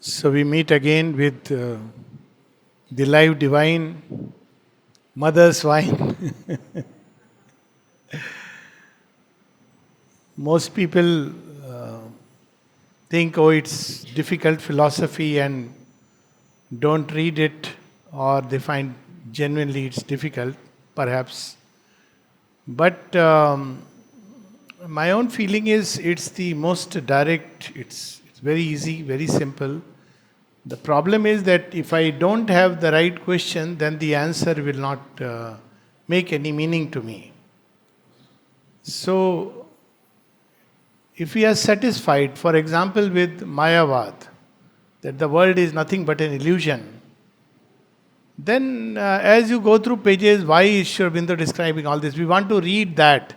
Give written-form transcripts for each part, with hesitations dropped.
So we meet again with the live divine mother's wine. Most people think, oh, it's difficult philosophy and don't read it, or they find genuinely it's difficult, perhaps. But my own feeling is it's the most direct, it's very easy, very simple. The problem is that if I don't have the right question, then the answer will not make any meaning to me. So, if we are satisfied, for example, with Mayavad, that the world is nothing but an illusion, then as you go through pages, why is Aurobindo describing all this? We want to read that.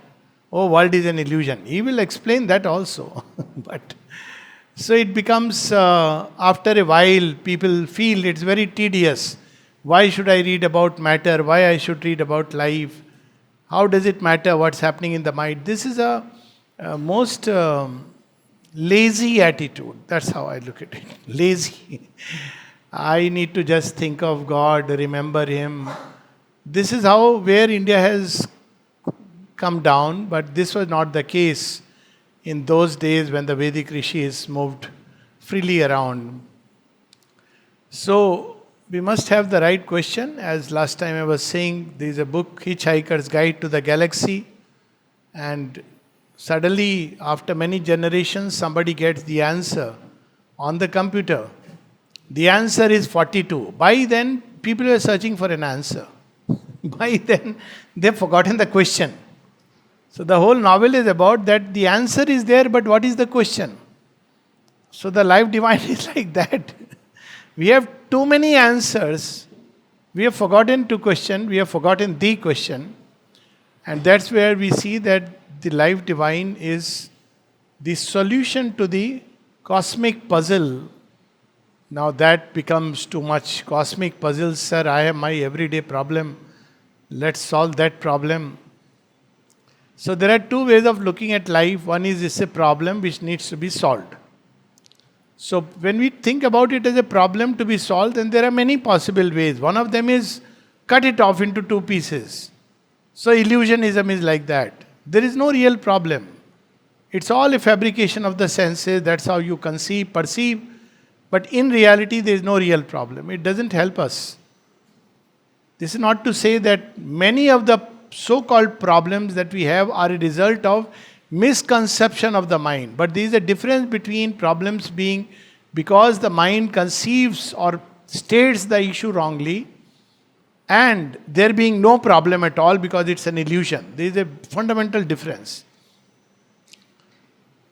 Oh, world is an illusion. He will explain that also. But so it becomes, after a while, people feel it's very tedious. Why should I read about matter? Why I should read about life? How does it matter what's happening in the mind? This is a most lazy attitude. That's how I look at it. Lazy. I need to just think of God, remember Him. This is how where India has come down, but this was not the case in those days when the Vedic rishis moved freely around. So we must have the right question. As last time I was saying, there is a book, Hitchhiker's Guide to the Galaxy, and suddenly, after many generations, somebody gets the answer on the computer. The answer is 42. By then, people were searching for an answer. By then, they've forgotten the question. So the whole novel is about that the answer is there, but what is the question? So the life divine is like that. We have too many answers. We have forgotten to question. We have forgotten the question. And that's where we see that the life divine is the solution to the cosmic puzzle. Now that becomes too much. Cosmic puzzles, sir, I have my everyday problem. Let's solve that problem. So there are two ways of looking at life. One is it's a problem which needs to be solved. So when we think about it as a problem to be solved, then there are many possible ways. One of them is cut it off into two pieces. So illusionism is like that. There is no real problem. It's all a fabrication of the senses. That's how you conceive, perceive. But in reality, there is no real problem. It doesn't help us. This is not to say that many of the so-called problems that we have are a result of misconception of the mind. But there is a difference between problems being because the mind conceives or states the issue wrongly, and there being no problem at all because it's an illusion. There is a fundamental difference.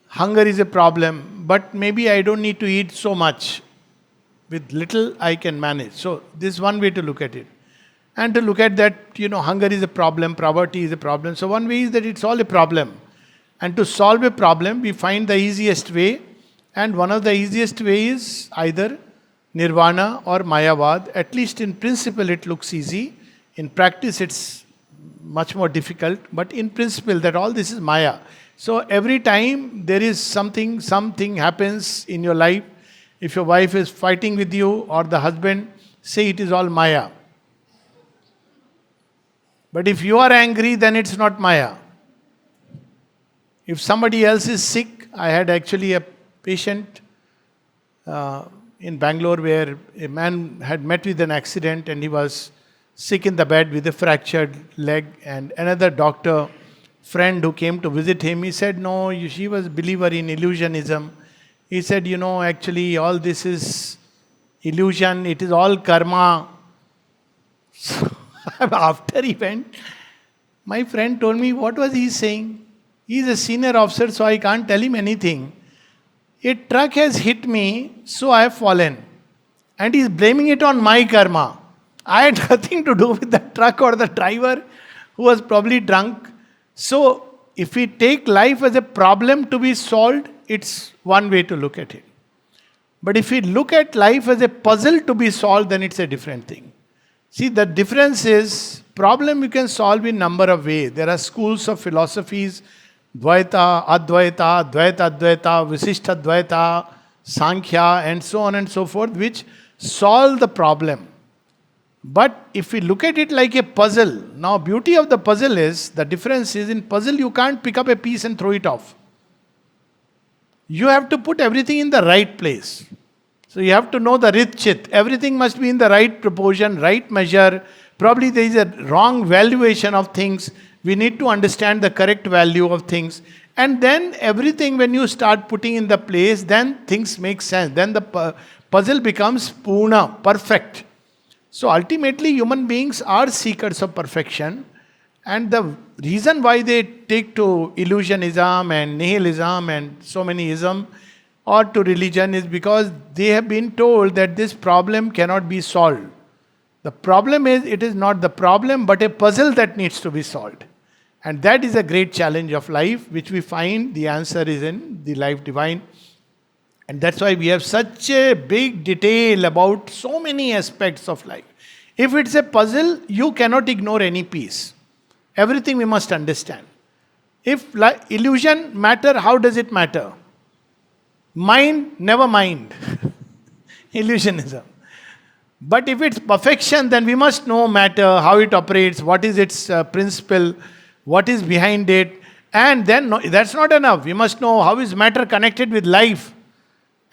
Hunger is a problem, but maybe I don't need to eat so much. With little I can manage. So this is one way to look at it. And to look at that, hunger is a problem, poverty is a problem. So one way is that it's all a problem. And to solve a problem, we find the easiest way. And one of the easiest ways is either Nirvana or Mayavad. At least in principle it looks easy. In practice it's much more difficult. But in principle that all this is Maya. So every time there is something happens in your life, if your wife is fighting with you or the husband, say it is all Maya. But if you are angry, then it's not Maya. If somebody else is sick, I had actually a patient in Bangalore where a man had met with an accident and he was sick in the bed with a fractured leg, and another doctor friend who came to visit him, he said, no, she was a believer in illusionism. He said, actually all this is illusion, it is all karma. So after he went, my friend told me, what was he saying? He is a senior officer, so I can't tell him anything. A truck has hit me, so I have fallen. And he is blaming it on my karma. I had nothing to do with the truck or the driver who was probably drunk. So, if we take life as a problem to be solved, it's one way to look at it. But if we look at life as a puzzle to be solved, then it's a different thing. See, the difference is, problem you can solve in number of ways. There are schools of philosophies, Dvaita, Advaita, Dvaita, Advaita, Visishtha Dvaita, Sankhya, and so on and so forth, which solve the problem. But if we look at it like a puzzle, now beauty of the puzzle is, the difference is, in puzzle you can't pick up a piece and throw it off. You have to put everything in the right place. So you have to know the rit chit. Everything must be in the right proportion, right measure. Probably there is a wrong valuation of things. We need to understand the correct value of things. And then everything, when you start putting in the place, then things make sense. Then the puzzle becomes purna, perfect. So ultimately, human beings are seekers of perfection. And the reason why they take to illusionism and nihilism and so many ism, or to religion, is because they have been told that this problem cannot be solved. The problem is, it is not the problem, but a puzzle that needs to be solved. And that is a great challenge of life, which we find the answer is in the life divine. And that's why we have such a big detail about so many aspects of life. If it's a puzzle, you cannot ignore any piece. Everything we must understand. If illusion matter, how does it matter? Mind, never mind. Illusionism. But if it's perfection, then we must know matter, how it operates, what is its principle, what is behind it. And then that's not enough. We must know how is matter connected with life.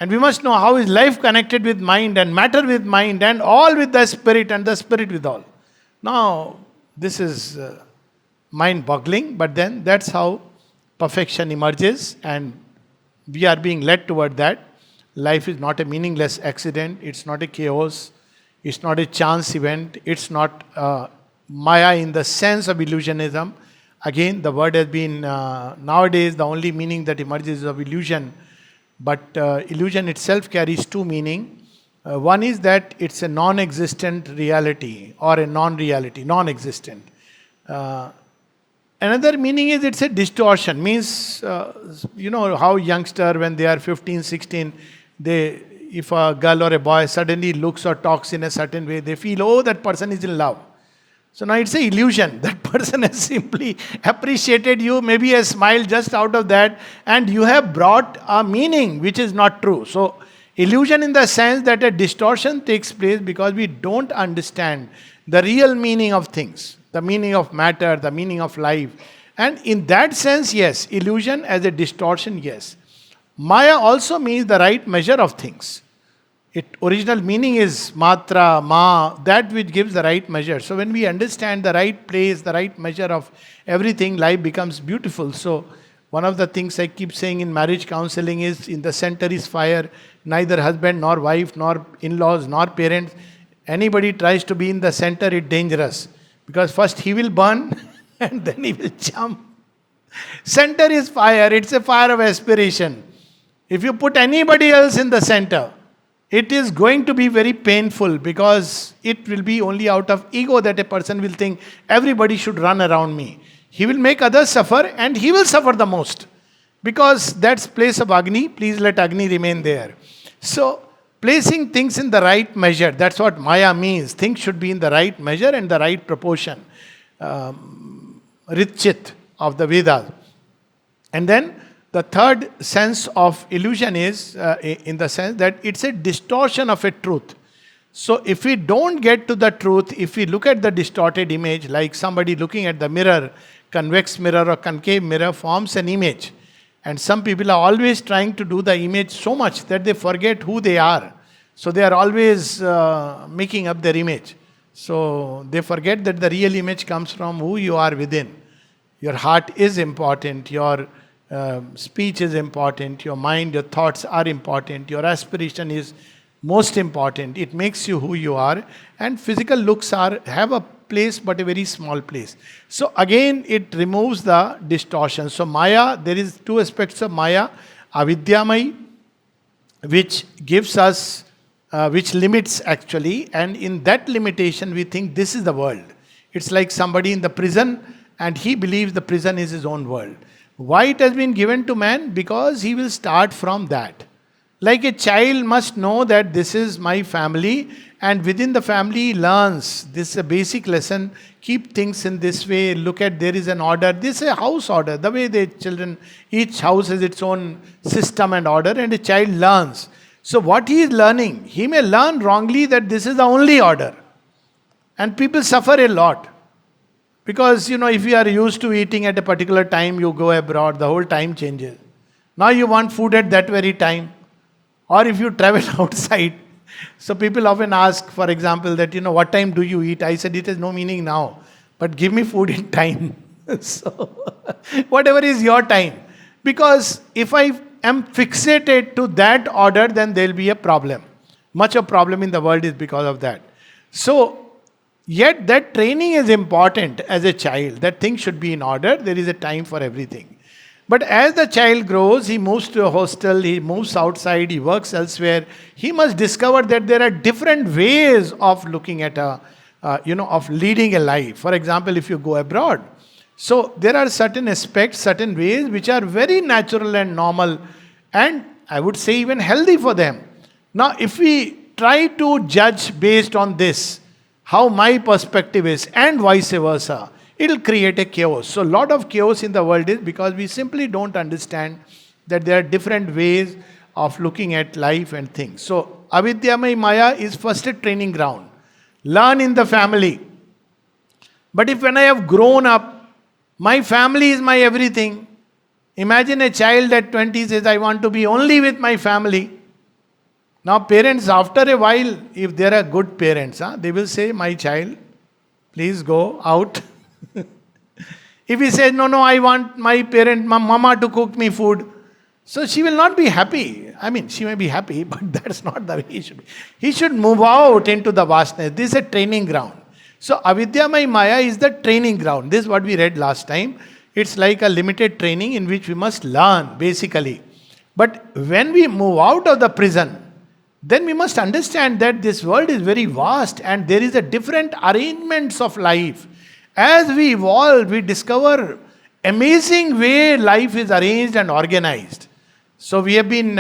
And we must know how is life connected with mind, and matter with mind, and all with the spirit, and the spirit with all. Now, this is mind-boggling, but then that's how perfection emerges, and we are being led toward that. Life is not a meaningless accident. It's not a chaos. It's not a chance event. It's not Maya in the sense of illusionism. Again, the word has been, nowadays, the only meaning that emerges is of illusion. But illusion itself carries two meanings. One is that it's a non-existent reality, or a non-reality, non-existent. Another meaning is it's a distortion. Means, you know how youngster, when they are 15, 16, if a girl or a boy suddenly looks or talks in a certain way, they feel, oh, that person is in love. So now it's an illusion. That person has simply appreciated you, maybe a smile just out of that, and you have brought a meaning which is not true. So illusion in the sense that a distortion takes place because we don't understand the real meaning of things, the meaning of matter, the meaning of life. And in that sense, yes, illusion as a distortion, yes. Maya also means the right measure of things. Its original meaning is matra, ma, that which gives the right measure. So when we understand the right place, the right measure of everything, life becomes beautiful. So one of the things I keep saying in marriage counseling is, in the center is fire. Neither husband nor wife nor in-laws nor parents, anybody tries to be in the center, it's dangerous. Because first he will burn and then he will jump. Center is fire, it's a fire of aspiration. If you put anybody else in the center, it is going to be very painful, because it will be only out of ego that a person will think everybody should run around me. He will make others suffer, and he will suffer the most. Because that's place of Agni, please let Agni remain there. So, placing things in the right measure, that's what Maya means. Things should be in the right measure and the right proportion. Ritchit of the Vedas. And then the third sense of illusion is in the sense that it's a distortion of a truth. So if we don't get to the truth, if we look at the distorted image, like somebody looking at the mirror, convex mirror or concave mirror forms an image. And some people are always trying to do the image so much that they forget who they are. So they are always making up their image. So they forget that the real image comes from who you are within. Your heart is important, your speech is important, your mind, your thoughts are important, your aspiration is most important. It makes you who you are, and physical looks have a place, but a very small place. So again, it removes the distortion. So Maya, there is two aspects of Maya. Avidyamai, which gives us, which limits actually, and in that limitation we think this is the world. It's like somebody in the prison, and he believes the prison is his own world. Why it has been given to man? Because he will start from that. Like a child must know that this is my family, and within the family he learns. This is a basic lesson. Keep things in this way. Look at, there is an order. This is a house order. The way the children, each house has its own system and order, and a child learns. So what he is learning, he may learn wrongly that this is the only order. And people suffer a lot. Because, if you are used to eating at a particular time, you go abroad, the whole time changes. Now you want food at that very time. Or if you travel outside. So people often ask, for example, that, what time do you eat? I said, it has no meaning now. But give me food in time. So, whatever is your time. Because if I am fixated to that order, then there will be a problem. Much of problem in the world is because of that. So, yet that training is important as a child. That things should be in order. There is a time for everything. But as the child grows, he moves to a hostel, he moves outside, he works elsewhere. He must discover that there are different ways of looking at of leading a life. For example, if you go abroad, so there are certain aspects, certain ways which are very natural and normal, and I would say even healthy for them. Now, if we try to judge based on this, how my perspective is, and vice versa, it will create a chaos. So, a lot of chaos in the world is because we simply don't understand that there are different ways of looking at life and things. So, Avidyamay Maya is first a training ground. Learn in the family. But if when I have grown up, my family is my everything. Imagine a child at 20 says, I want to be only with my family. Now parents, after a while, if they are good parents, they will say, my child, please go out. If he says, no, I want my mama to cook me food. So she will not be happy. I mean, she may be happy, but that's not the way he should be. He should move out into the vastness. This is a training ground. So Avidyamay Maya is the training ground. This is what we read last time. It's like a limited training in which we must learn, basically. But when we move out of the prison, then we must understand that this world is very vast and there is a different arrangements of life. As we evolve, we discover amazing way life is arranged and organized. So we have been,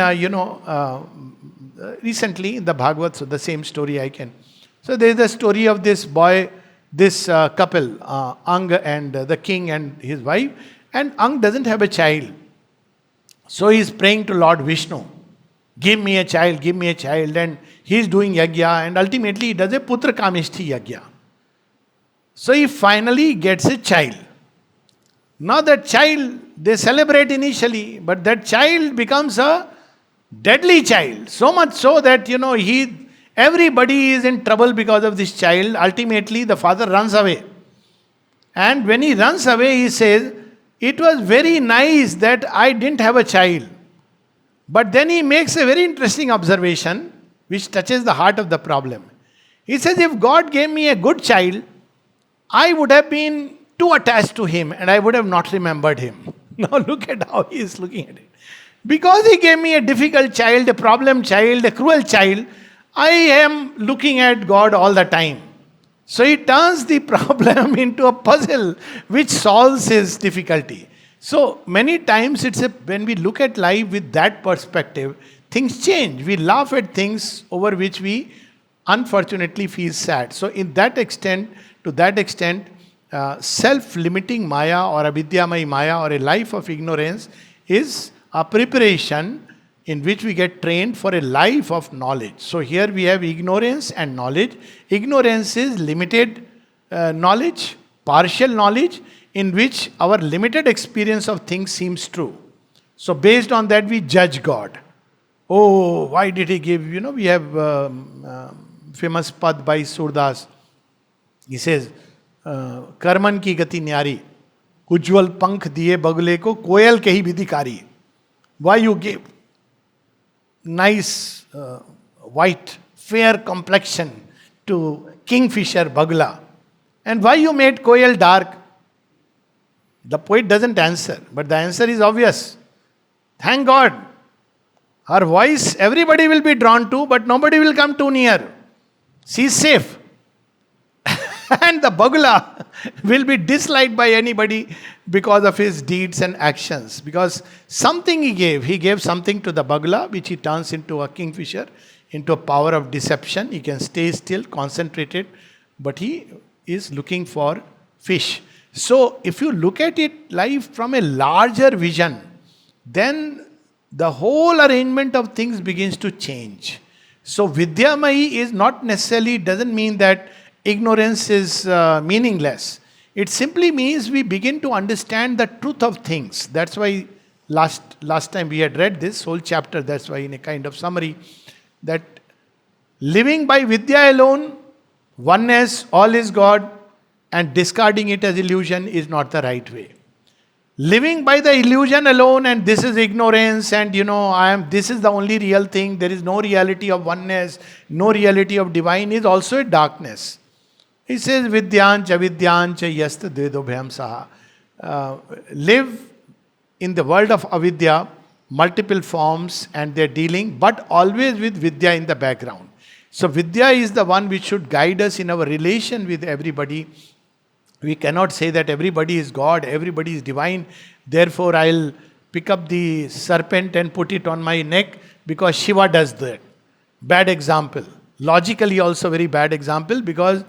recently in the Bhagavad, so the same story I can. So there is the story of this boy, this couple, Ang and the king and his wife. And Ang doesn't have a child. So he is praying to Lord Vishnu. Give me a child, give me a child. And he is doing yagya and ultimately he does a putra kamishti yagya. So he finally gets a child. Now that child, they celebrate initially, but that child becomes a deadly child. So much so that, everybody is in trouble because of this child. Ultimately, the father runs away. And when he runs away, he says, it was very nice that I didn't have a child. But then he makes a very interesting observation, which touches the heart of the problem. He says, if God gave me a good child, I would have been too attached to him and I would have not remembered him. Now look at how he is looking at it. Because he gave me a difficult child, a problem child, a cruel child, I am looking at God all the time. So he turns the problem into a puzzle which solves his difficulty. So many times when we look at life with that perspective, things change. We laugh at things over which we unfortunately feel sad. So to that extent, self-limiting Maya or Avidyamay Maya or a life of ignorance is a preparation in which we get trained for a life of knowledge. So here we have ignorance and knowledge. Ignorance is limited knowledge, partial knowledge, in which our limited experience of things seems true. So based on that we judge God. Oh, why did he give? We have famous pad by Surdas. He says, Karman की गति न्यारी उज्ज्वल पंख दिए बगुले को कोयल के ही विधिकारी. Why you gave nice white fair complexion to kingfisher bagula, and why you made koel dark? The poet doesn't answer, but the answer is obvious. Thank God, her voice everybody will be drawn to, but nobody will come too near. She is safe. And the bagula will be disliked by anybody because of his deeds and actions. Because something he gave something to the bagula which he turns into a kingfisher, into a power of deception. He can stay still, concentrated, but he is looking for fish. So if you look at it life from a larger vision, then the whole arrangement of things begins to change. So Vidyamayi is not necessarily, doesn't mean that ignorance is meaningless. It simply means we begin to understand the truth of things. That's why last time we had read this whole chapter, that's why in a kind of summary, that living by Vidya alone, oneness, all is God, and discarding it as illusion is not the right way. Living by the illusion alone and this is ignorance and this is the only real thing, there is no reality of oneness, no reality of divine, is also a darkness. He says vidyancha vidyancha yasta dvedobhyam saha. Live in the world of avidya, multiple forms and they're dealing, but always with vidya in the background. So vidya is the one which should guide us in our relation with everybody. We cannot say that everybody is God, everybody is divine, therefore I'll pick up the serpent and put it on my neck because Shiva does that. Bad example. Logically also very bad example, because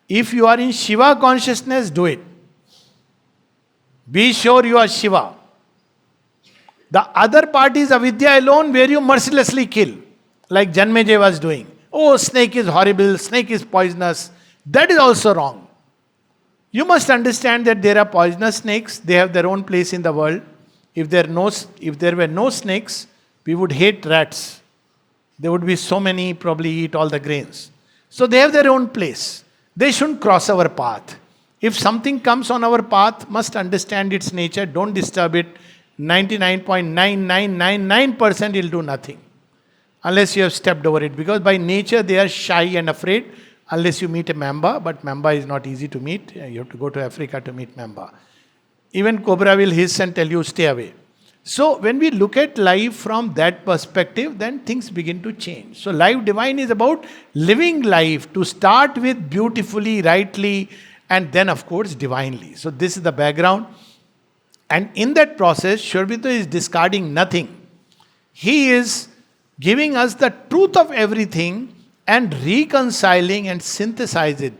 if you are in Shiva consciousness, do it. Be sure you are Shiva. The other part is avidya alone, where you mercilessly kill, like Janmejay was doing. Oh, snake is horrible, snake is poisonous. That is also wrong. You must understand that there are poisonous snakes. They have their own place in the world. If there were no snakes, we would hate rats. There would be so many, probably eat all the grains. So they have their own place. They shouldn't cross our path. If something comes on our path, must understand its nature. Don't disturb it. 99.9999% will do nothing. Unless you have stepped over it. Because by nature they are shy and afraid. Unless you meet a mamba, but mamba is not easy to meet. You have to go to Africa to meet mamba. Even cobra will hiss and tell you stay away. So when we look at life from that perspective, then things begin to change. So life divine is about living life to start with beautifully, rightly, and then of course divinely. So this is the background. And in that process, Aurobindo is discarding nothing. He is giving us the truth of everything and reconciling and synthesize it.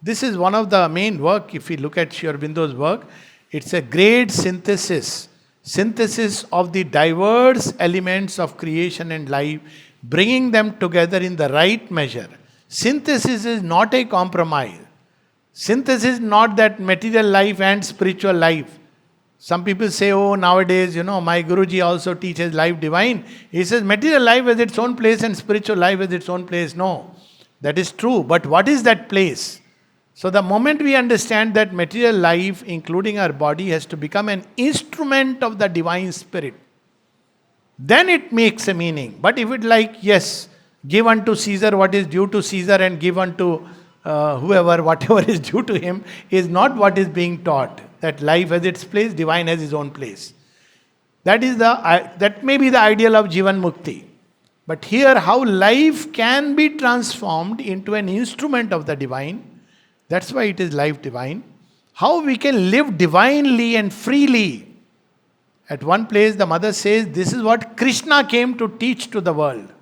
This is one of the main work. If we look at Aurobindo's work, it's a great synthesis. Synthesis of the diverse elements of creation and life, bringing them together in the right measure. Synthesis is not a compromise. Synthesis is not that material life and spiritual life. Some people say, oh, nowadays, my Guruji also teaches life divine. He says material life has its own place and spiritual life has its own place. No, that is true. But what is that place? So the moment we understand that material life, including our body, has to become an instrument of the divine spirit, then it makes a meaning. But if it yes, give unto Caesar what is due to Caesar and give unto whoever, whatever is due to him, is not what is being taught. That life has its place, divine has its own place. That may be the ideal of Jivan Mukti. But here, how life can be transformed into an instrument of the divine, that's why it is life divine. How we can live divinely and freely. At one place, the mother says, this is what Krishna came to teach to the world.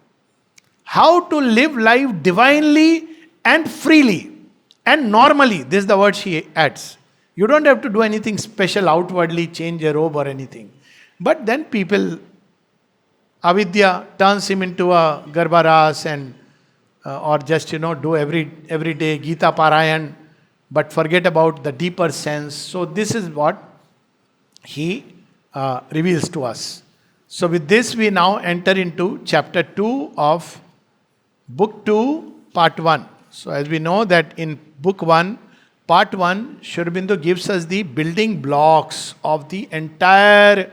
How to live life divinely and freely and normally. This is the word she adds. You don't have to do anything special outwardly, change a robe or anything. But then people, avidya turns him into a garbaras and or just do every day Gita Parayan, but forget about the deeper sense. So this is what he reveals to us. So with this we now enter into chapter 2 of book 2, part 1. So as we know that in book 1, part 1, Aurobindo gives us the building blocks of the entire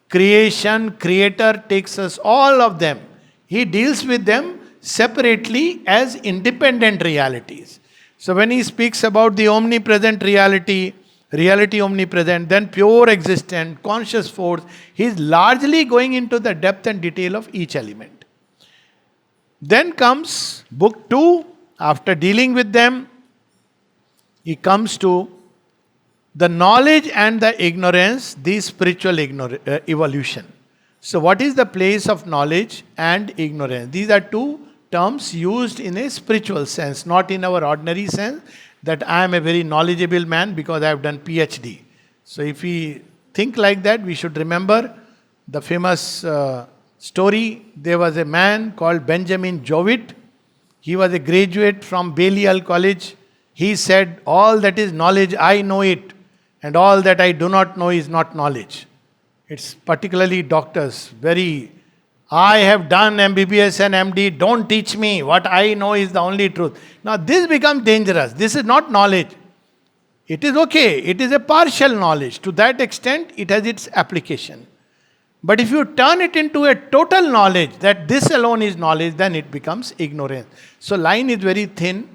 creation. Creator takes us, all of them. He deals with them separately as independent realities. So when he speaks about the omnipresent reality omnipresent, then pure existent, conscious force, he is largely going into the depth and detail of each element. Then comes book 2, after dealing with them, he comes to the knowledge and the ignorance, the spiritual evolution. So what is the place of knowledge and ignorance? These are two terms used in a spiritual sense, not in our ordinary sense that I am a very knowledgeable man because I have done PhD. So if we think like that, we should remember the famous story. There was a man called Benjamin Jowett. He was a graduate from Balliol College. He said, all that is knowledge, I know it, and all that I do not know is not knowledge. It's particularly doctors, I have done MBBS and MD, don't teach me, what I know is the only truth. Now this becomes dangerous. This is not knowledge. It is okay, it is a partial knowledge. To that extent, it has its application. But if you turn it into a total knowledge, that this alone is knowledge, then it becomes ignorance. So line is very thin.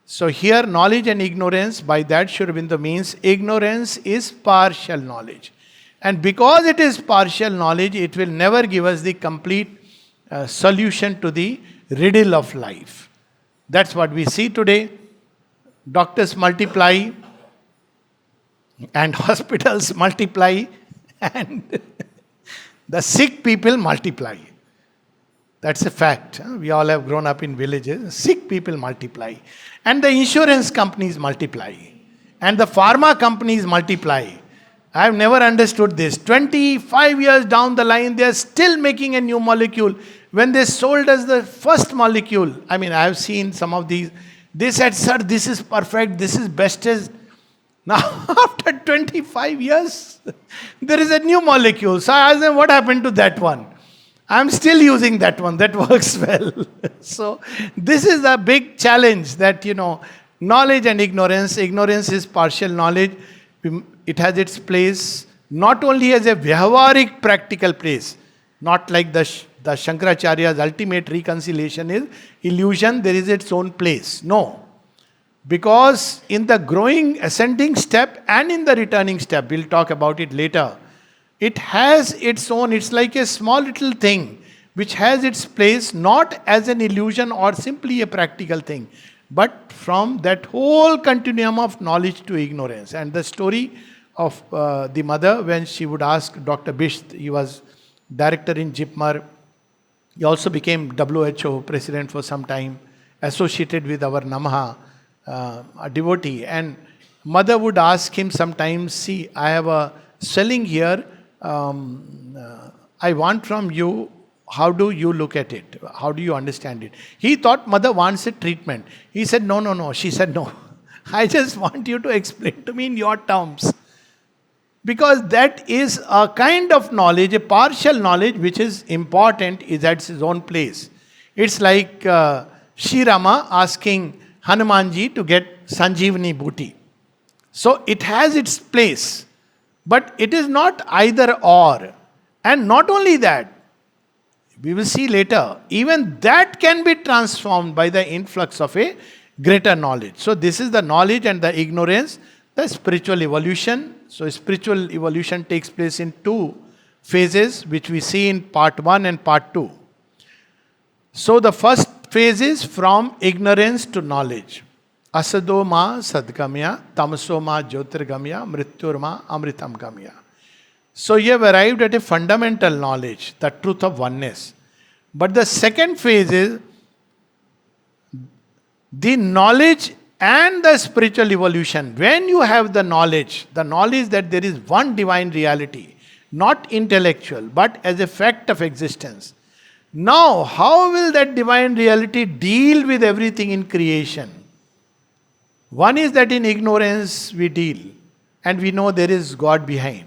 So here knowledge and ignorance, by that Sri Aurobindo means ignorance is partial knowledge. And because it is partial knowledge, it will never give us the complete solution to the riddle of life. That's what we see today. Doctors multiply and hospitals multiply and the sick people multiply. That's a fact. We all have grown up in villages. Sick people multiply. And the insurance companies multiply. And the pharma companies multiply. I have never understood this. 25 years down the line, they are still making a new molecule. When they sold us the first molecule, I have seen some of these. They said, sir, this is perfect, this is bestest. Now, after 25 years, there is a new molecule. So I asked them, what happened to that one? I'm still using that one. That works well. So this is a big challenge that, knowledge and ignorance. Ignorance is partial knowledge. It has its place, not only as a vyavaharik practical place, not like the Shankaracharya's ultimate reconciliation is illusion, there is its own place. No. Because in the growing ascending step and in the returning step, we'll talk about it later, it has its own, it's like a small little thing which has its place not as an illusion or simply a practical thing, but from that whole continuum of knowledge to ignorance. And the story of the mother when she would ask Dr. Bisht, he was director in JIPMER, he also became WHO president for some time, associated with our Namaha, a devotee. And mother would ask him sometimes, see, I have a swelling here, I want from you, how do you look at it? How do you understand it? He thought mother wants a treatment. He said, no. She said, no. I just want you to explain to me in your terms. Because that is a kind of knowledge, a partial knowledge which is important, is at its own place. It's like Sri Rama asking Hanumanji to get Sanjeevani Bhuti. So it has its place. But it is not either or. And not only that, we will see later, even that can be transformed by the influx of a greater knowledge. So this is the knowledge and the ignorance, the spiritual evolution. So spiritual evolution takes place in two phases, which we see in part 1 and part 2. So the first phase is from ignorance to knowledge. Asado ma sadgamya, tamaso ma jyotirgamya, mrityur ma amritam gamya. So you have arrived at a fundamental knowledge, the truth of oneness. But the second phase is the knowledge and the spiritual evolution. When you have the knowledge that there is one divine reality, not intellectual, but as a fact of existence. Now, how will that divine reality deal with everything in creation? One is that in ignorance we deal, and we know there is God behind.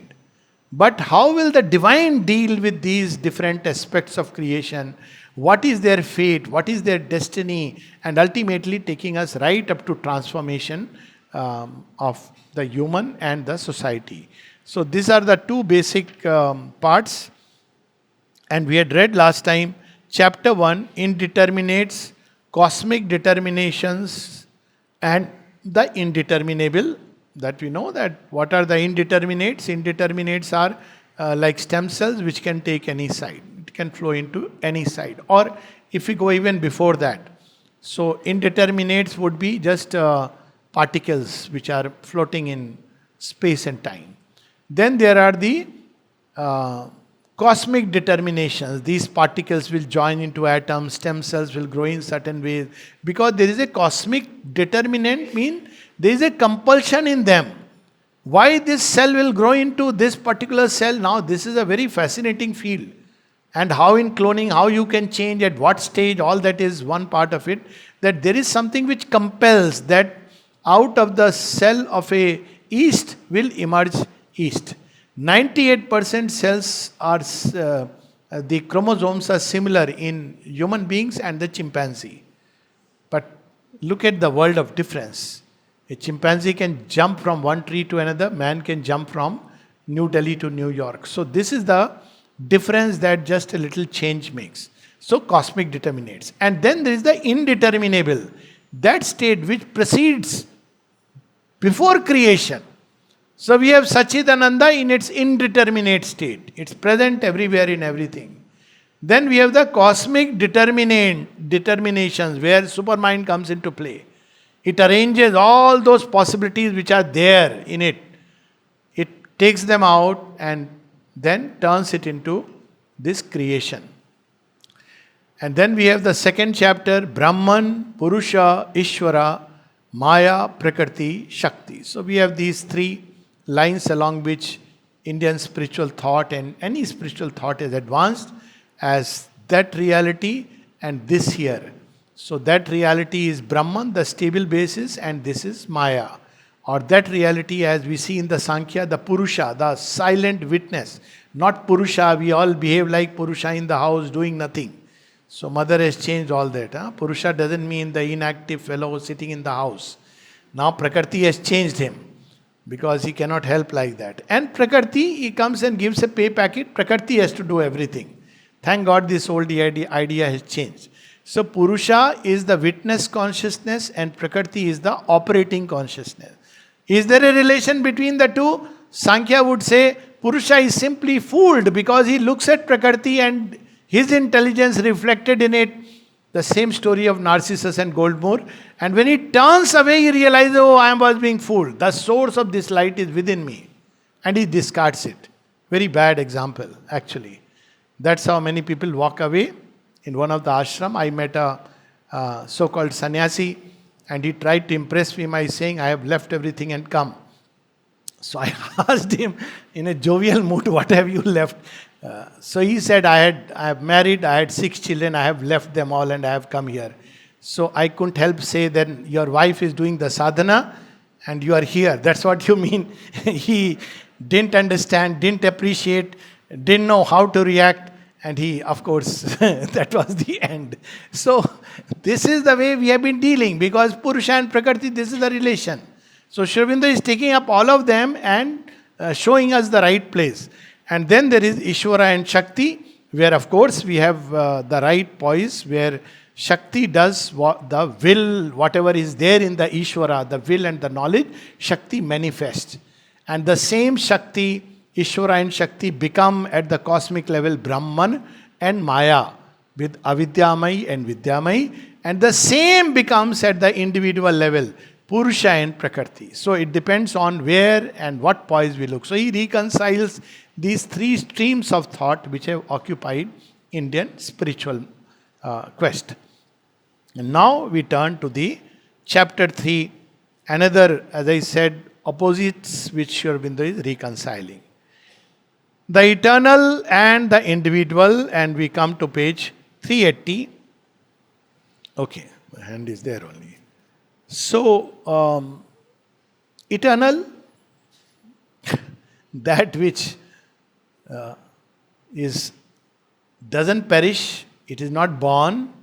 But how will the divine deal with these different aspects of creation? What is their fate? What is their destiny? And ultimately taking us right up to transformation of the human and the society. So these are the two basic parts. And we had read last time, chapter 1, indeterminates, cosmic determinations and the indeterminable. That we know that what are the indeterminates? Indeterminates are like stem cells which can take any side. It can flow into any side. Or if we go even before that. So indeterminates would be just particles which are floating in space and time. Then there are the cosmic determinations. These particles will join into atoms, stem cells will grow in certain ways. Because there is a cosmic determinant, mean there is a compulsion in them. Why this cell will grow into this particular cell? Now this is a very fascinating field. And how in cloning, how you can change, at what stage, all that is one part of it. That there is something which compels that out of the cell of a yeast will emerge yeast. 98% cells are, the chromosomes are similar in human beings and the chimpanzee. But look at the world of difference. A chimpanzee can jump from one tree to another, man can jump from New Delhi to New York. So this is the difference that just a little change makes. So cosmic determinates. And then there is the indeterminable, that state which precedes before creation. So we have Sachidananda in its indeterminate state. It's present everywhere in everything. Then we have the cosmic determinations where supermind comes into play. It arranges all those possibilities which are there in it. It takes them out and then turns it into this creation. And then we have the second chapter, Brahman, Purusha, Ishvara, Maya, Prakriti, Shakti. So we have these three lines along which Indian spiritual thought and any spiritual thought is advanced as that reality and this here. So that reality is Brahman, the stable basis, and this is Maya. Or that reality as we see in the Sankhya, the Purusha, the silent witness. Not Purusha, we all behave like Purusha in the house doing nothing. So mother has changed all that. Huh? Purusha doesn't mean the inactive fellow sitting in the house. Now Prakriti has changed him because he cannot help like that. And Prakriti, he comes and gives a pay packet. Prakriti has to do everything. Thank God this old idea has changed. So Purusha is the witness consciousness and Prakriti is the operating consciousness. Is there a relation between the two? Sankhya would say Purusha is simply fooled because he looks at Prakriti and his intelligence reflected in it. The same story of Narcissus and Goldmoor. And when he turns away, he realizes, oh, I was being fooled. The source of this light is within me. And he discards it. Very bad example, actually. That's how many people walk away. In one of the ashram, I met a so-called sannyasi, and he tried to impress me by saying, I have left everything and come. So I asked him in a jovial mood, what have you left? So he said, I have married, I had 6 children, I have left them all and I have come here. So I couldn't help say that your wife is doing the sadhana and you are here. That's what you mean. He didn't understand, didn't appreciate, didn't know how to react. And he, of course, that was the end. So this is the way we have been dealing because Purusha and Prakriti, this is the relation. So Sri Aurobindo is taking up all of them and showing us the right place. And then there is Ishvara and Shakti, where of course we have the right poise, where Shakti does the will, whatever is there in the Ishvara, the will and the knowledge, Shakti manifests. And the same Shakti, Ishvara and Shakti become at the cosmic level Brahman and Maya with Avidyamai and Vidyamai. And the same becomes at the individual level Purusha and Prakriti. So it depends on where and what poise we look. So he reconciles these 3 streams of thought which have occupied Indian spiritual quest. And now we turn to the chapter 3, another, as I said, opposites which Sri Aurobindo is reconciling. The eternal and the individual, and we come to page 380. Okay, my hand is there only. So, eternal, that which doesn't perish, it is not born,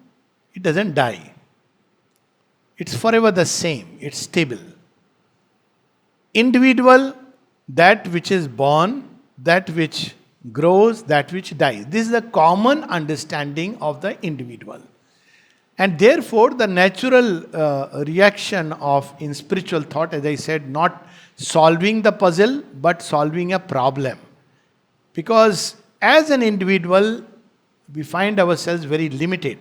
it doesn't die. It's forever the same, it's stable. Individual, that which is born, that which grows, that which dies. This is the common understanding of the individual. And therefore, the natural reaction of in spiritual thought, as I said, not solving the puzzle, but solving a problem. Because as an individual, we find ourselves very limited.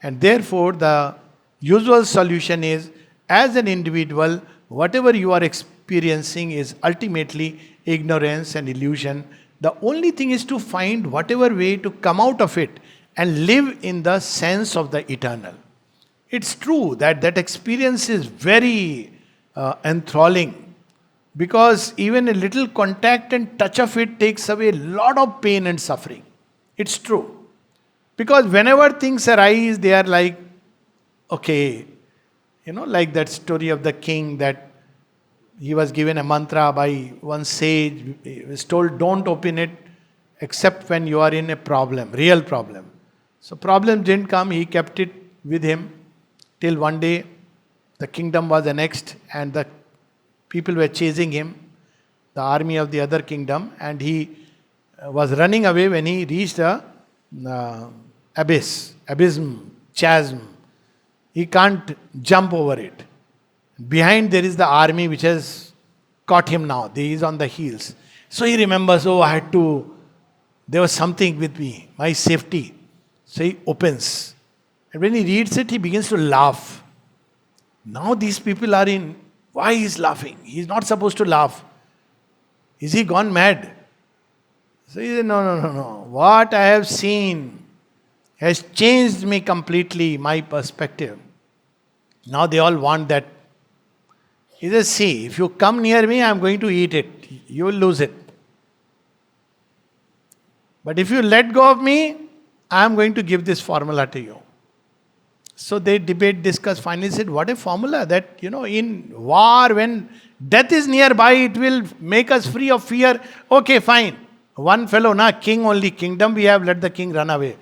And therefore, the usual solution is, as an individual, whatever you are experiencing is ultimately ignorance and illusion. The only thing is to find whatever way to come out of it and live in the sense of the eternal. It's true that that experience is very enthralling, because even a little contact and touch of it takes away a lot of pain and suffering. It's true. Because whenever things arise, they are like, okay, like that story of the king that he was given a mantra by one sage. He was told, don't open it except when you are in a problem, real problem. So problem didn't come, he kept it with him till one day the kingdom was annexed and the people were chasing him, the army of the other kingdom, and he was running away when he reached a abysm, chasm. He can't jump over it. Behind there is the army which has caught him now. He is on the heels. So he remembers, there was something with me, my safety. So he opens. And when he reads it, he begins to laugh. Now these people are in, why he is laughing? He is not supposed to laugh. Is he gone mad? So he said, no. What I have seen has changed me completely, my perspective. Now they all want that. He says, see, if you come near me, I am going to eat it. You will lose it. But if you let go of me, I am going to give this formula to you. So they debate, discuss, finally said, what a formula that, in war, when death is nearby, it will make us free of fear. Okay, fine. One fellow, king only, kingdom we have, let the king run away.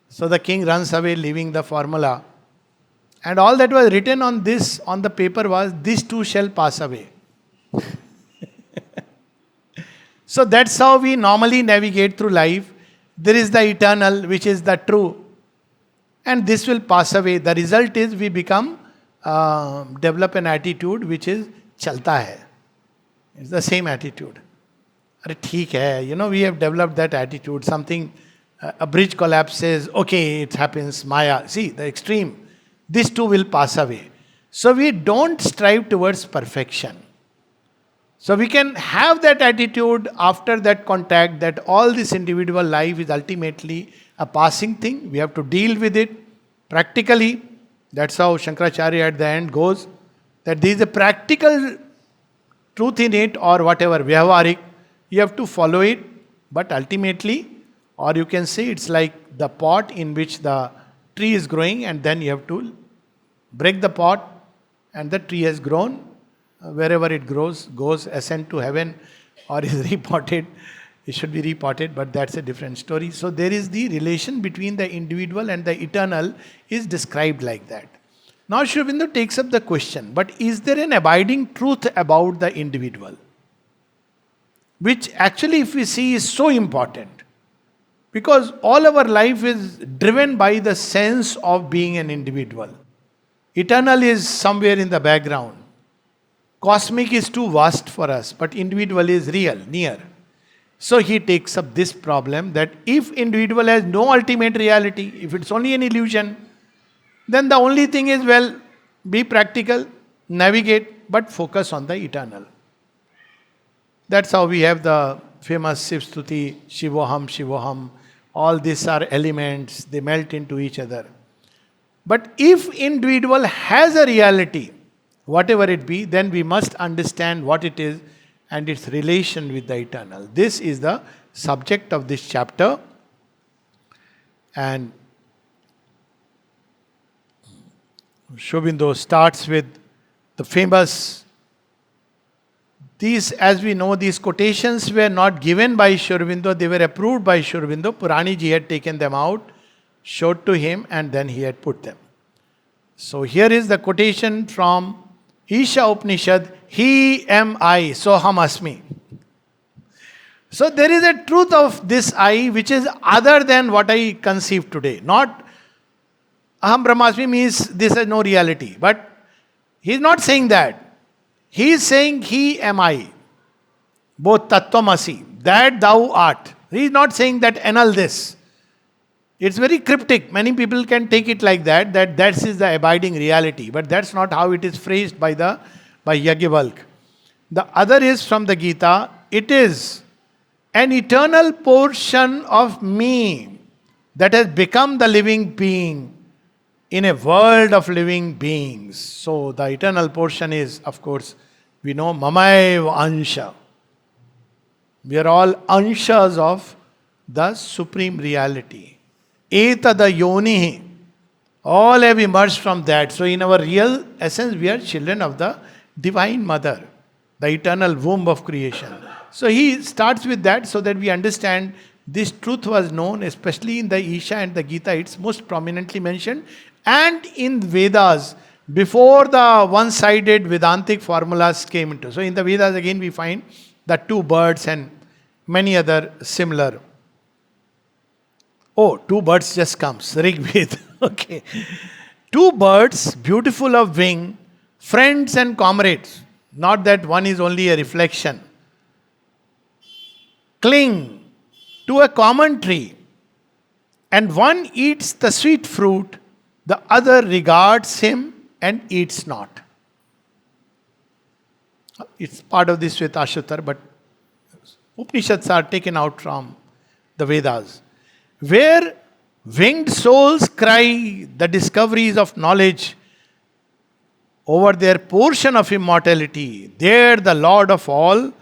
So the king runs away, leaving the formula. And all that was written on the paper was, this too shall pass away. So that's how we normally navigate through life. There is the eternal, which is the true. And this will pass away. The result is we develop an attitude which is chalta hai. It's the same attitude. Arre, theek hai. We have developed that attitude. Something, a bridge collapses. Okay, it happens. Maya. See, the extreme. This too will pass away. So we don't strive towards perfection. So we can have that attitude after that contact that all this individual life is ultimately a passing thing. We have to deal with it practically. That's how Shankaracharya at the end goes. That there is a practical truth in it or whatever, vyavaharik. You have to follow it. But ultimately, or you can say it's like the pot in which the tree is growing and then you have to break the pot and the tree has grown. Wherever it grows, goes ascend to heaven or is repotted. It should be repotted, but that's a different story. So there is the relation between the individual and the eternal is described like that. Now Aurobindo takes up the question, but is there an abiding truth about the individual? Which actually if we see is so important. Because all our life is driven by the sense of being an individual. Eternal is somewhere in the background. Cosmic is too vast for us, but individual is real, near. So he takes up this problem that if individual has no ultimate reality, if it's only an illusion, then the only thing is, be practical, navigate, but focus on the eternal. That's how we have the famous Shiv Stuti, Shivoham, Shivoham. All these are elements, they melt into each other. But if individual has a reality, whatever it be, then we must understand what it is and its relation with the eternal. This is the subject of this chapter. And Aurobindo starts with the famous, these, as we know, these quotations were not given by Aurobindo, they were approved by Aurobindo. Purani ji had taken them out, showed to him, and then he had put them. So here is the quotation from Isha Upanishad, He am I, Soham Asmi. So there is a truth of this I which is other than what I conceive today. Not Aham Brahmasmi means this has no reality. But he is not saying that. He is saying He am I. Both Tattvamasi, that thou art. He is not saying that annul this. It's very cryptic. Many people can take it like that is the abiding reality. But that's not how it is phrased by Yajnavalkya. The other is from the Gita. It is an eternal portion of me that has become the living being in a world of living beings. So the eternal portion is, of course, we know Mamaev Ansha. We are all Anshas of the supreme reality. Etada yonihi. All have emerged from that. So in our real essence, we are children of the Divine Mother, the eternal womb of creation. So he starts with that so that we understand this truth was known, especially in the Isha and the Gita, it's most prominently mentioned, and in Vedas, before the one-sided Vedantic formulas came into. So in the Vedas again we find the two birds and many other similar. Oh, two birds just comes. Rig Ved. Okay. Two birds, beautiful of wing, friends and comrades. Not that one is only a reflection. Cling to a common tree, and one eats the sweet fruit, the other regards him and eats not. It's part of the Shvetashvatar, but Upanishads are taken out from the Vedas. Where winged souls cry the discoveries of knowledge over their portion of immortality, there the Lord of all,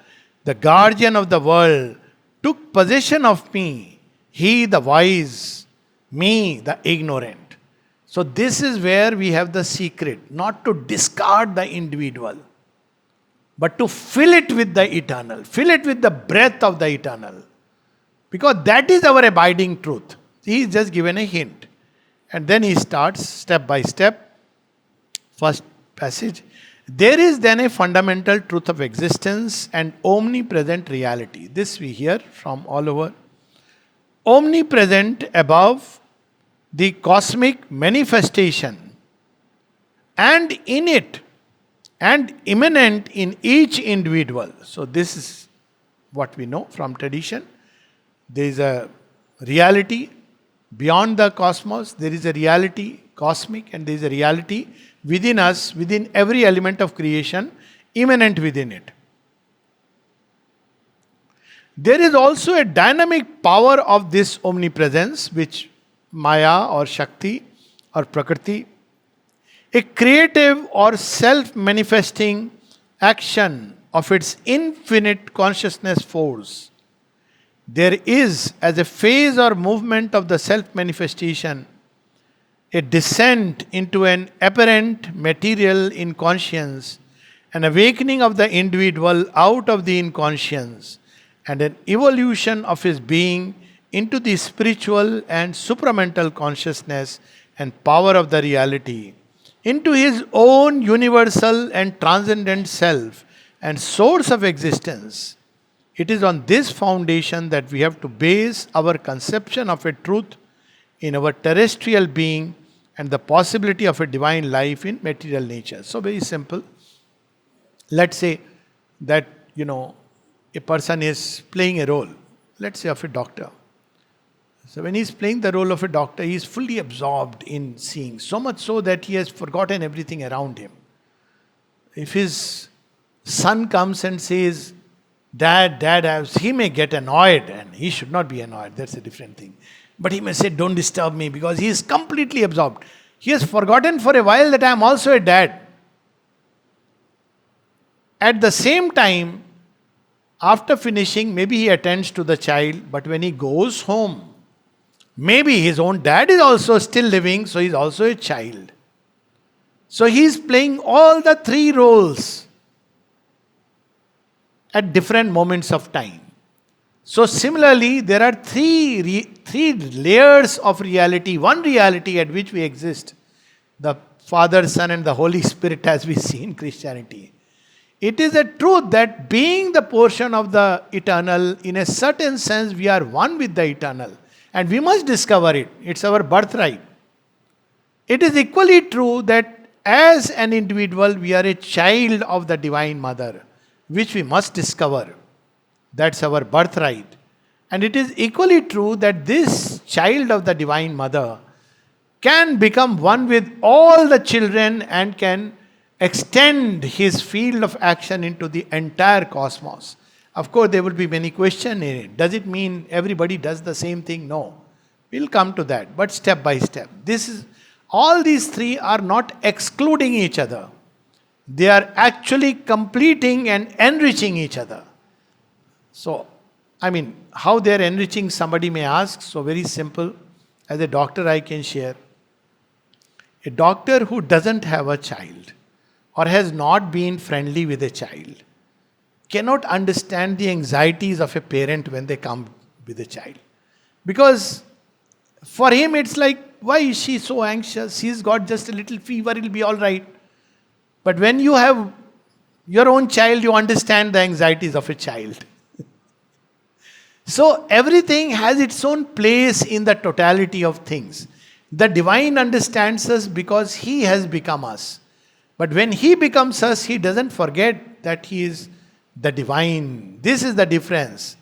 the guardian of the world, took possession of me, he the wise, me the ignorant. So this is where we have the secret, not to discard the individual, but to fill it with the eternal, fill it with the breath of the eternal. Because that is our abiding truth. He is just given a hint. And then he starts step by step. First passage. There is then a fundamental truth of existence and omnipresent reality. This we hear from all over. Omnipresent above the cosmic manifestation, and in it, and immanent in each individual. So this is what we know from tradition. There is a reality beyond the cosmos. There is a reality cosmic, and there is a reality within us, within every element of creation, immanent within it. There is also a dynamic power of this omnipresence, which Maya or Shakti or Prakriti, a creative or self-manifesting action of its infinite consciousness force. There is, as a phase or movement of the self-manifestation, a descent into an apparent material inconscience, an awakening of the individual out of the inconscience, and an evolution of his being into the spiritual and supramental consciousness and power of the reality, into his own universal and transcendent self and source of existence. It is on this foundation that we have to base our conception of a truth in our terrestrial being and the possibility of a divine life in material nature. So very simple. Let's say that, a person is playing a role, let's say of a doctor. So when he's playing the role of a doctor, he is fully absorbed in seeing, so much so that he has forgotten everything around him. If his son comes and says, Dad, he may get annoyed, and he should not be annoyed, that's a different thing. But he may say, don't disturb me, because he is completely absorbed. He has forgotten for a while that I am also a dad. At the same time, after finishing, maybe he attends to the child, but when he goes home, maybe his own dad is also still living, so he is also a child. So he is playing all the three roles at different moments of time. So similarly, there are three layers of reality. One reality at which we exist, the Father, Son and the Holy Spirit, as we see in Christianity. It is a truth that being the portion of the eternal, in a certain sense, we are one with the eternal. And we must discover it. It's our birthright. It is equally true that as an individual, we are a child of the Divine Mother, which we must discover. That's our birthright. And it is equally true that this child of the Divine Mother can become one with all the children and can extend his field of action into the entire cosmos. Of course, there will be many questions in it. Does it mean everybody does the same thing? No. We'll come to that, but step by step. All these three are not excluding each other. They are actually completing and enriching each other. So, how they are enriching, somebody may ask. So very simple. As a doctor, I can share. A doctor who doesn't have a child or has not been friendly with a child cannot understand the anxieties of a parent when they come with a child. Because for him, it's like, why is she so anxious? She's got just a little fever, it'll be all right. But when you have your own child, you understand the anxieties of a child. So everything has its own place in the totality of things. The divine understands us because he has become us. But when he becomes us, he doesn't forget that he is the divine. This is the difference.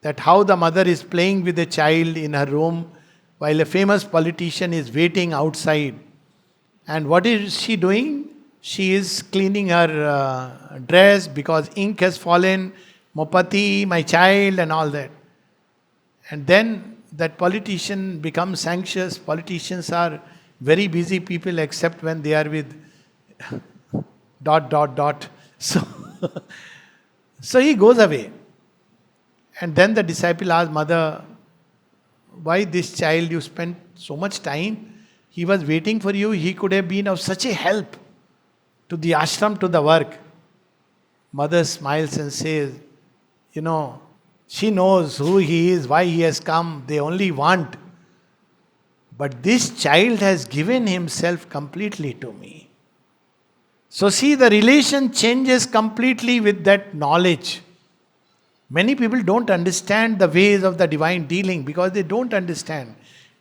That how the mother is playing with a child in her room while a famous politician is waiting outside. And what is she doing? She is cleaning her dress because ink has fallen, Mopati, my child, and all that. And then that politician becomes anxious. Politicians are very busy people except when they are with ... So, so he goes away. And then the disciple asks, Mother, why this child? You spent so much time. He was waiting for you. He could have been of such a help to the ashram, to the work. Mother smiles and says, she knows who he is, why he has come. They only want. But this child has given himself completely to me. So see, the relation changes completely with that knowledge. Many people don't understand the ways of the divine dealing because they don't understand.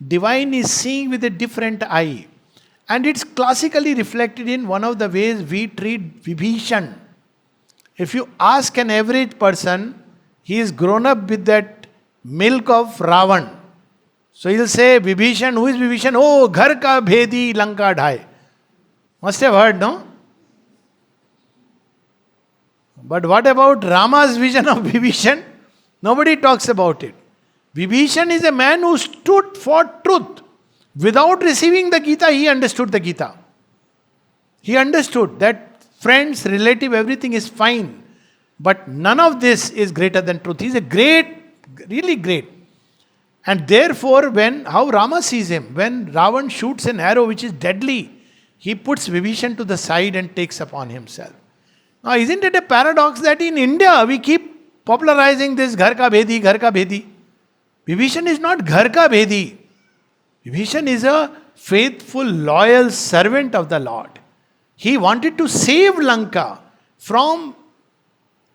Divine is seeing with a different eye. And it's classically reflected in one of the ways we treat Vibhishan. If you ask an average person, he is grown up with that milk of Ravan. So he'll say, Vibhishan, who is Vibhishan? Oh, ghar ka bhedi lanka dhai. Must have heard, no? But what about Rama's vision of Vibhishan? Nobody talks about it. Vibhishan is a man who stood for truth. Without receiving the Gita, he understood the Gita. He understood that friends, relative, everything is fine. But none of this is greater than truth. He is a great, really great. And therefore, how Rama sees him, when Ravan shoots an arrow which is deadly, he puts Vibhishan to the side and takes upon himself. Now, isn't it a paradox that in India we keep popularizing this ghar ka bhedi, ghar ka bhedi? Vibhishan is not ghar ka bhedi. Vibhishan is a faithful, loyal servant of the Lord. He wanted to save Lanka from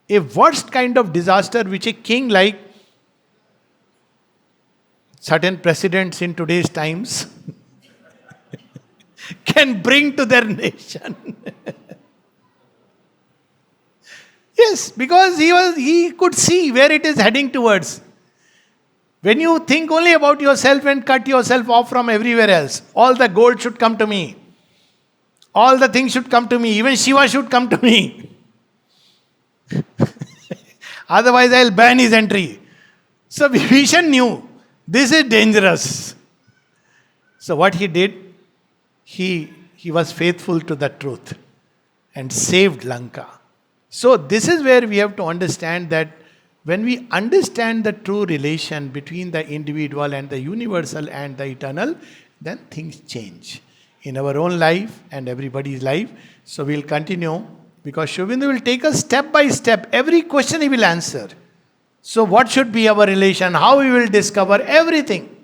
a worst kind of disaster which a king like certain presidents in today's times can bring to their nation. Yes, because he could see where it is heading towards. When you think only about yourself and cut yourself off from everywhere else, all the gold should come to me. All the things should come to me. Even Shiva should come to me. Otherwise, I'll ban his entry. So Vibhishan knew this is dangerous. So what he did, he was faithful to the truth and saved Lanka. So this is where we have to understand that when we understand the true relation between the individual and the universal and the eternal, then things change in our own life and everybody's life. So we'll continue because Aurobindo will take us step by step. Every question he will answer. So what should be our relation? How we will discover everything.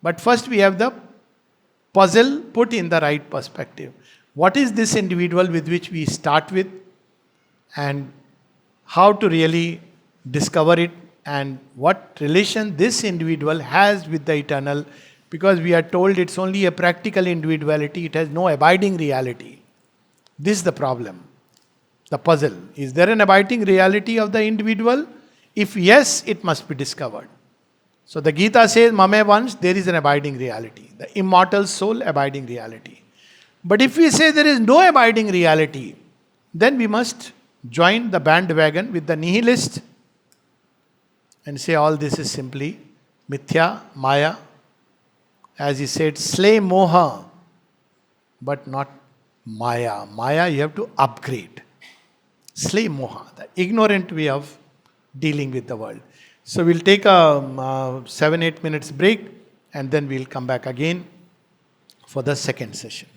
But first we have the puzzle put in the right perspective. What is this individual with which we start with? And how to really discover it, and what relation this individual has with the eternal, because we are told it's only a practical individuality, it has no abiding reality. This is the problem, the puzzle. Is there an abiding reality of the individual? If yes, it must be discovered. So the Gita says, Mame once, there is an abiding reality, the immortal soul abiding reality. But if we say there is no abiding reality, then we must join the bandwagon with the nihilist and say all this is simply mithya, maya. As he said, slay moha, but not maya. Maya you have to upgrade. Slay moha, the ignorant way of dealing with the world. So we'll take a 7-8 minutes break and then we'll come back again for the second session.